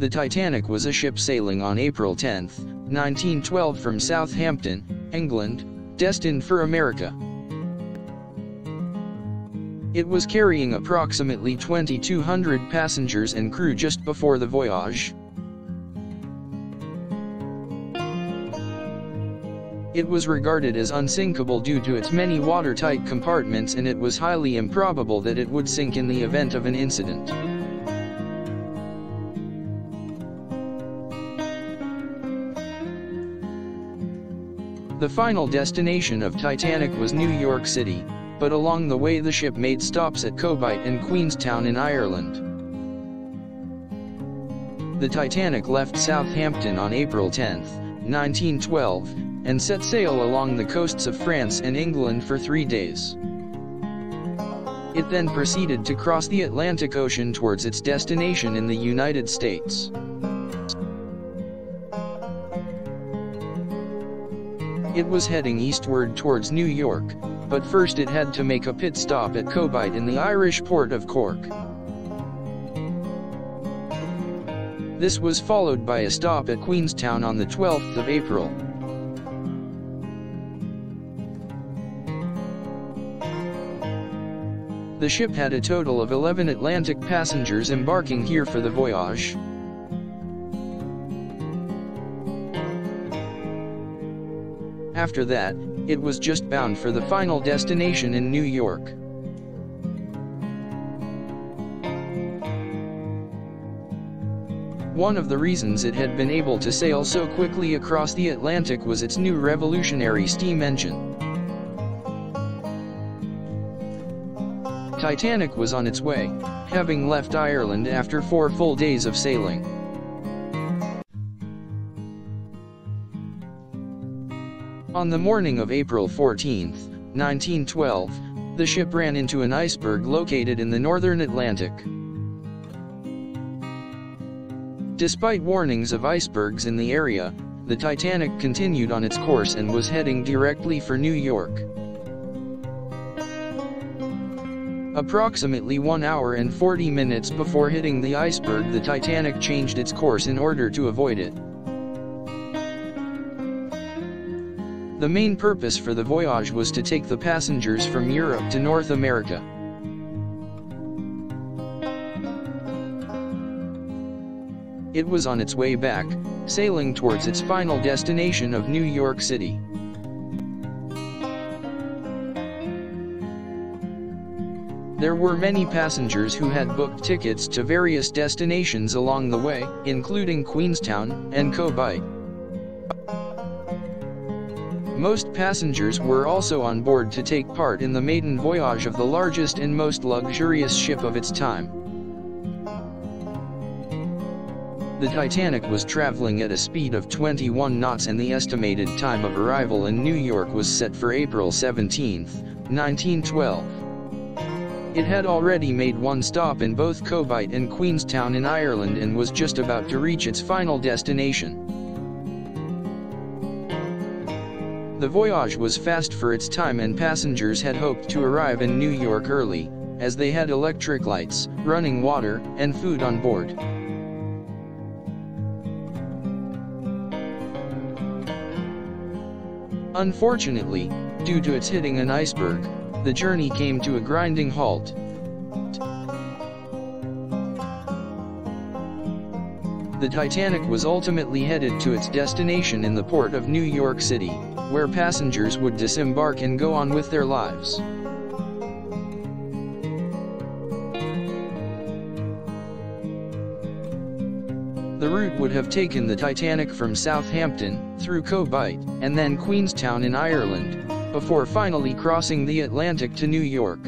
The Titanic was a ship sailing on April 10, 1912 from Southampton, England, destined for America. It was carrying approximately 2,200 passengers and crew just before the voyage. It was regarded as unsinkable due to its many watertight compartments, and it was highly improbable that it would sink in the event of an incident. The final destination of Titanic was New York City, but along the way the ship made stops at Cobite and Queenstown in Ireland. The Titanic left Southampton on April 10, 1912, and set sail along the coasts of France and England for 3 days. It then proceeded to cross the Atlantic Ocean towards its destination in the United States. It was heading eastward towards New York, but first it had to make a pit stop at Cobite in the Irish port of Cork. This was followed by a stop at Queenstown on the 12th of April. The ship had a total of 11 Atlantic passengers embarking here for the voyage. After that, it was just bound for the final destination in New York. One of the reasons it had been able to sail so quickly across the Atlantic was its new revolutionary steam engine. Titanic was on its way, having left Ireland after 4 full days of sailing. On the morning of April 14, 1912, the ship ran into an iceberg located in the northern Atlantic. Despite warnings of icebergs in the area, the Titanic continued on its course and was heading directly for New York. Approximately 1 hour and 40 minutes before hitting the iceberg, the Titanic changed its course in order to avoid it. The main purpose for the voyage was to take the passengers from Europe to North America. It was on its way back, sailing towards its final destination of New York City. There were many passengers who had booked tickets to various destinations along the way, including Queenstown and Cobite. Most passengers were also on board to take part in the maiden voyage of the largest and most luxurious ship of its time. The Titanic was traveling at a speed of 21 knots, and the estimated time of arrival in New York was set for April 17, 1912. It had already made one stop in both Cobite and Queenstown in Ireland and was just about to reach its final destination. The voyage was fast for its time, and passengers had hoped to arrive in New York early, as they had electric lights, running water, and food on board. Unfortunately, due to its hitting an iceberg, the journey came to a grinding halt. The Titanic was ultimately headed to its destination in the port of New York City, where passengers would disembark and go on with their lives. The route would have taken the Titanic from Southampton, through Cobite, and then Queenstown in Ireland, before finally crossing the Atlantic to New York.